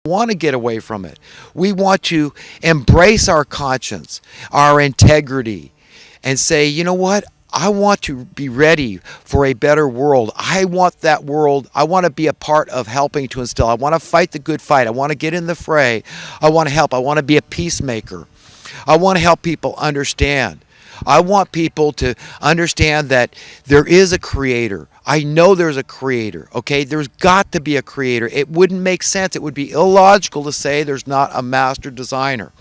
want to get away from it. We want to embrace our conscience, our integrity, and say, you know what? I want to be ready for a better world. I want that world. I want to be a part of helping to instill. I want to fight the good fight. I want to get in the fray. I want to help. I want to be a peacemaker. I want to help people understand. I want people to understand that there is a creator. I know there's a creator, okay? There's got to be a creator. It wouldn't make sense. It would be illogical to say there's not a master designer.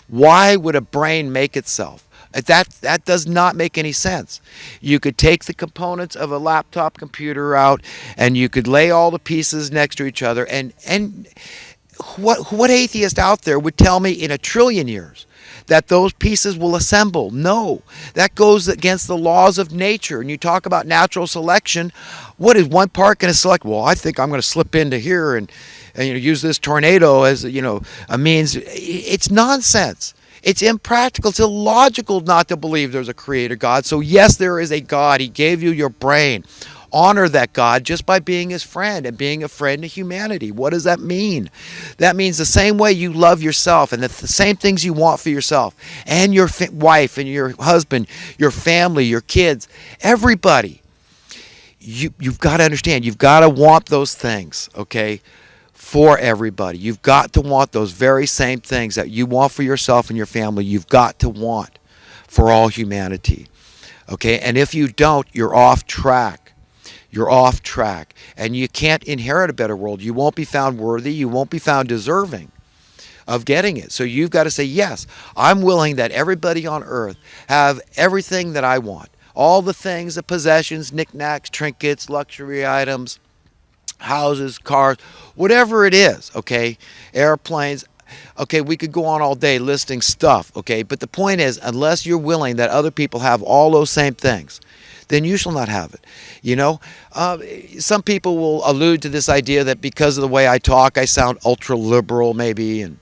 Why would a brain make itself? That does not make any sense. You could take the components of a laptop computer out and you could lay all the pieces next to each other, and what atheist out there would tell me in a trillion years that those pieces will assemble? No, that goes against the laws of nature. And you talk about natural selection. What is one part going to select? Well, I think I'm going to slip into here and use this tornado as a means. It's nonsense. It's impractical. It's illogical not to believe there's a creator God. So yes, there is a God. He gave you your brain. Honor that God just by being his friend and being a friend to humanity. What does that mean? That means the same way you love yourself and the same things you want for yourself and your wife and your husband, your family, your kids, everybody. You've got to understand. You've got to want those things, okay, for everybody. You've got to want those very same things that you want for yourself and your family. You've got to want for all humanity, okay? And if you don't, you're off track. You're off track, and you can't inherit a better world. You won't be found worthy. You won't be found deserving of getting it. So you've got to say, yes, I'm willing that everybody on earth have everything that I want. All the things, the possessions, knickknacks, trinkets, luxury items, houses, cars, whatever it is, okay, airplanes. Okay, we could go on all day listing stuff, okay, but the point is, unless you're willing that other people have all those same things, then you shall not have it. Some people will allude to this idea that because of the way I talk, I sound ultra-liberal maybe, and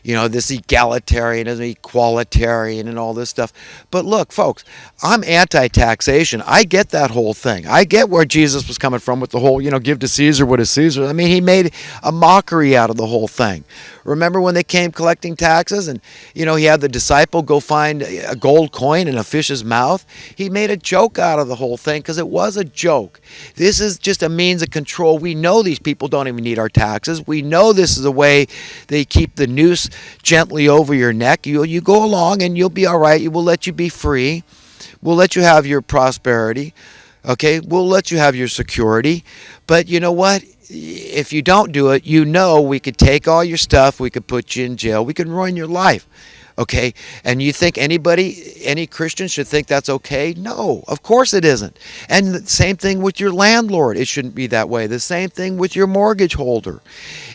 this egalitarianism, equalitarian, and all this stuff. But look, folks, I'm anti-taxation. I get that whole thing. I get where Jesus was coming from with the whole, give to Caesar what is Caesar. I mean, he made a mockery out of the whole thing. Remember when they came collecting taxes and, he had the disciple go find a gold coin in a fish's mouth? He made a joke out of the whole thing because it was a joke. This is just a means of control. We know these people don't even need our taxes. We know this is a way they keep the noose gently over your neck. You go along and you'll be all right. We'll let you be free. We'll let you have your prosperity. Okay, we'll let you have your security. But you know what? If you don't do it, we could take all your stuff. We could put you in jail. We could ruin your life. Okay, and you think any Christian should think that's okay? No, of course it isn't. And the same thing with your landlord. It shouldn't be that way. The same thing with your mortgage holder.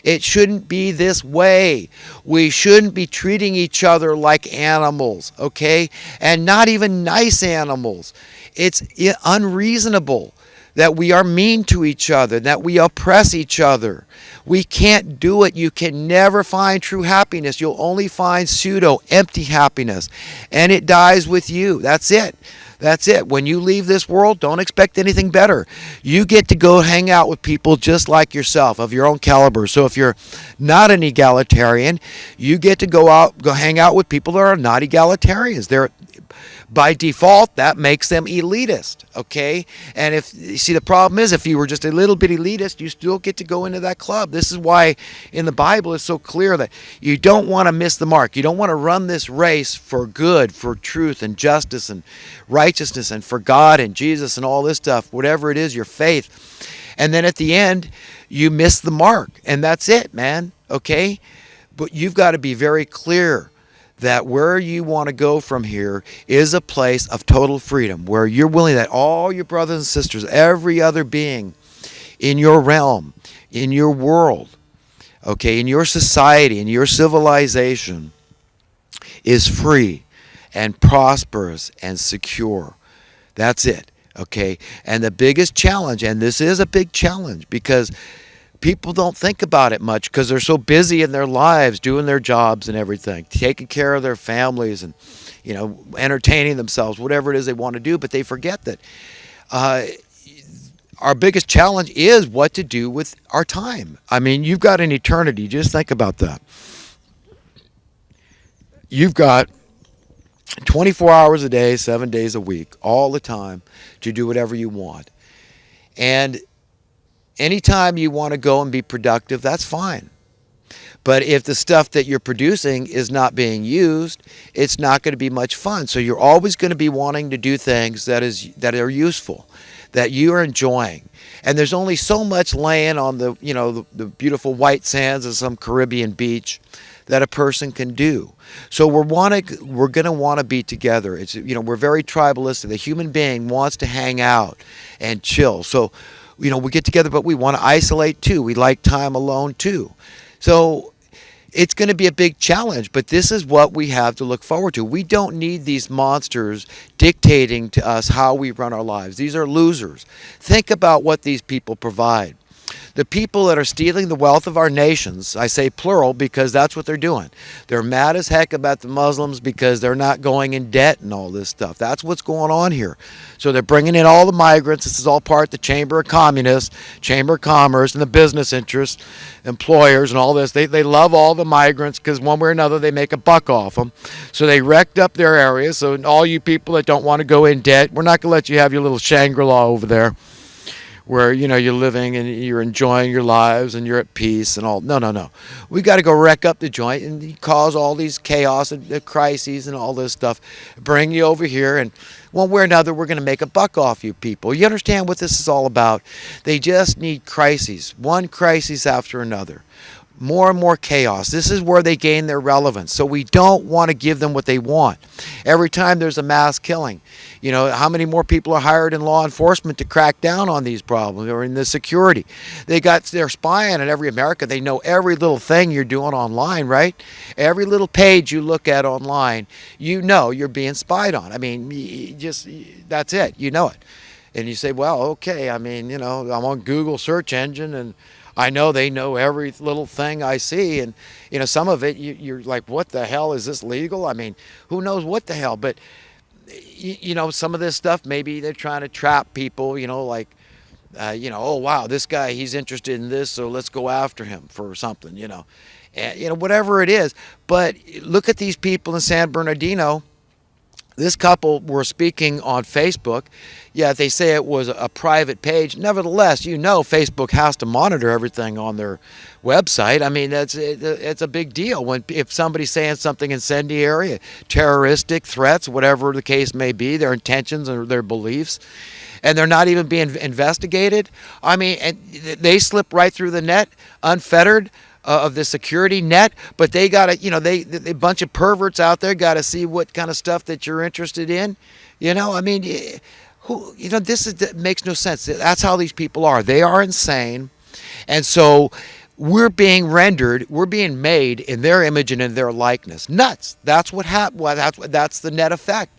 It shouldn't be this way. We shouldn't be treating each other like animals, okay? And not even nice animals. It's unreasonable that we are mean to each other, that we oppress each other. We can't do it. You can never find true happiness. You'll only find pseudo, empty happiness. And it dies with you. That's it. That's it. When you leave this world, don't expect anything better. You get to go hang out with people just like yourself, of your own caliber. So if you're not an egalitarian, you get to go hang out with people that are not egalitarians. They're by default, that makes them elitist, okay? And the problem is, if you were just a little bit elitist, you still get to go into that club. This is why in the Bible it's so clear that you don't want to miss the mark. You don't want to run this race for good, for truth and justice and righteousness and for God and Jesus and all this stuff, whatever it is, your faith. And then at the end, you miss the mark. And that's it, man, okay? But you've got to be very clear that where you want to go from here is a place of total freedom, where you're willing that all your brothers and sisters, every other being in your realm, in your world, okay, in your society, in your civilization, is free and prosperous and secure. That's it, okay? And the biggest challenge, and this is a big challenge because people don't think about it much because they're so busy in their lives doing their jobs and everything, taking care of their families and, entertaining themselves, whatever it is they want to do. But they forget that our biggest challenge is what to do with our time. I mean, you've got an eternity. Just think about that. You've got 24 hours a day, 7 days a week, all the time to do whatever you want. And anytime you want to go and be productive, that's fine. But if the stuff that you're producing is not being used, it's not going to be much fun. So you're always going to be wanting to do things that are useful, that you are enjoying. And there's only so much laying on the beautiful white sands of some Caribbean beach that a person can do. So we're going to want to be together. It's we're very tribalistic. The human being wants to hang out and chill. So we get together, but we want to isolate too. We like time alone too. So it's going to be a big challenge, but this is what we have to look forward to. We don't need these monsters dictating to us how we run our lives. These are losers. Think about what these people provide. The people that are stealing the wealth of our nations, I say plural because that's what they're doing. They're mad as heck about the Muslims because they're not going in debt and all this stuff. That's what's going on here. So they're bringing in all the migrants. This is all part of the Chamber of Communists, Chamber of Commerce, and the business interests, employers, and all this. They love all the migrants because one way or another they make a buck off them. So they wrecked up their area. So all you people that don't want to go in debt, we're not going to let you have your little Shangri-La over there, where you're living and you're enjoying your lives and you're at peace and all. No. We got to go wreck up the joint and cause all these chaos and crises and all this stuff. Bring you over here, and one way or another we're going to make a buck off you people. You understand what this is all about? They just need crises, one crisis after another. More and more chaos. This is where they gain their relevance. So we don't want to give them what they want. Every time there's a mass killing, how many more people are hired in law enforcement to crack down on these problems, or in the security? They're spying on every American. They know every little thing you're doing online, right? Every little page you look at online, you're being spied on. I mean, that's it. You know it. And you say, well, okay, I'm on Google search engine, and I know they know every little thing I see, and some of it you're like, what the hell, is this legal? I mean, who knows what the hell? But some of this stuff, maybe they're trying to trap people. Oh wow, this guy, he's interested in this, so let's go after him for something. And whatever it is. But look at these people in San Bernardino. This couple were speaking on Facebook. Yeah, they say it was a private page. Nevertheless, Facebook has to monitor everything on their website. I mean, it's a big deal if somebody's saying something incendiary, terroristic threats, whatever the case may be, their intentions or their beliefs, and they're not even being investigated. I mean, and they slip right through the net, unfettered of the security net, but they got to, they a bunch of perverts out there got to see what kind of stuff that you're interested in. I mean, this makes no sense. That's how these people are. They are insane. And so we're being made in their image and in their likeness. Nuts. That's what happened. That's the net effect,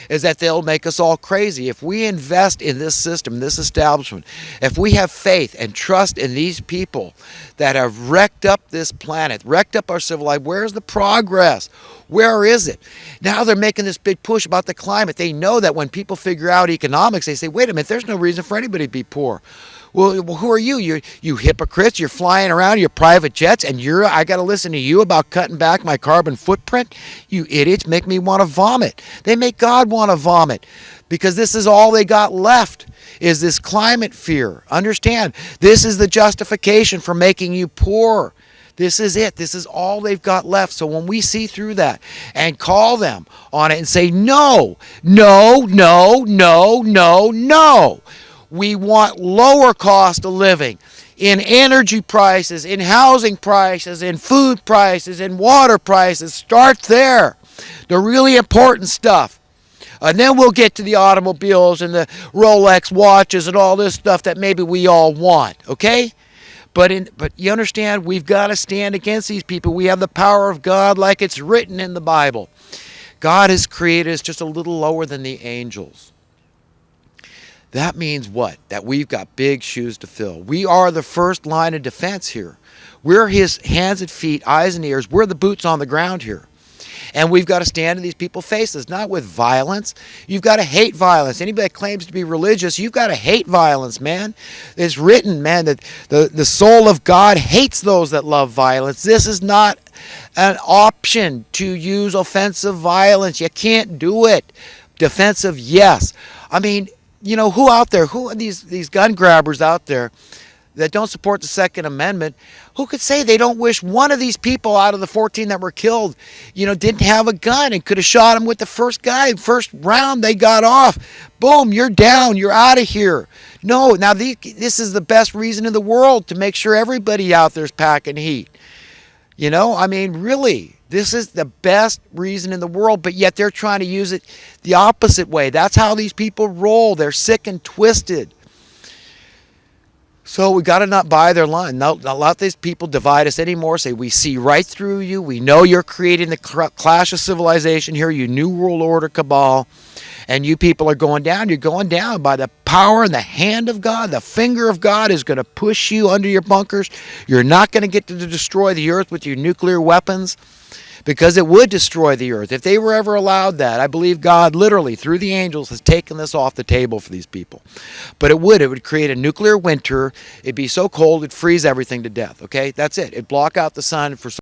is that they'll make us all crazy. If we invest in this system, this establishment, if we have faith and trust in these people that have wrecked up this planet, wrecked up our civil life, where's the progress? Where is it? Now they're making this big push about the climate. They know that when people figure out economics, they say, wait a minute, there's no reason for anybody to be poor. Well, who are you? You hypocrites. You're flying around your private jets, and I got to listen to you about cutting back my carbon footprint? You idiots make me want to vomit. They make God want to vomit, because this is all they got left, is this climate fear. Understand, this is the justification for making you poor. This is it. This is all they've got left. So when we see through that and call them on it and say, no, we want lower cost of living in energy prices, in housing prices, in food prices, in water prices. Start there. The really important stuff. And then we'll get to the automobiles and the Rolex watches and all this stuff that maybe we all want, okay? But you understand, we've got to stand against these people. We have the power of God like it's written in the Bible. God has created us just a little lower than the angels. That means what? That we've got big shoes to fill. We are the first line of defense here. We're his hands and feet, eyes and ears. We're the boots on the ground here. And we've got to stand in these people's faces, not with violence. You've got to hate violence. Anybody that claims to be religious, you've got to hate violence, man. It's written, man, that the soul of God hates those that love violence. This is not an option to use offensive violence. You can't do it. Defensive, yes. I mean, you know, who out there, who are these gun grabbers out there that don't support the Second Amendment, who could say they don't wish one of these people out of the 14 that were killed, you know, didn't have a gun and could have shot him with the first round they got off. Boom, you're down, you're out of here. No, now this is the best reason in the world to make sure everybody out there's packing heat. You know, I mean, really, this is the best reason in the world, but yet they're trying to use it the opposite way. That's how these people roll. They're sick and twisted. So we got to not buy their line. Not let these people divide us anymore. Say, we see right through you. We know you're creating the clash of civilization here, you New World Order cabal. And you people are going down. You're going down by the power and the hand of God. The finger of God is going to push you under your bunkers. You're not going to get to destroy the earth with your nuclear weapons, because it would destroy the earth. If they were ever allowed that, I believe God literally, through the angels, has taken this off the table for these people. But it would create a nuclear winter. It'd be so cold, it'd freeze everything to death, okay? That's it. It'd block out the sun for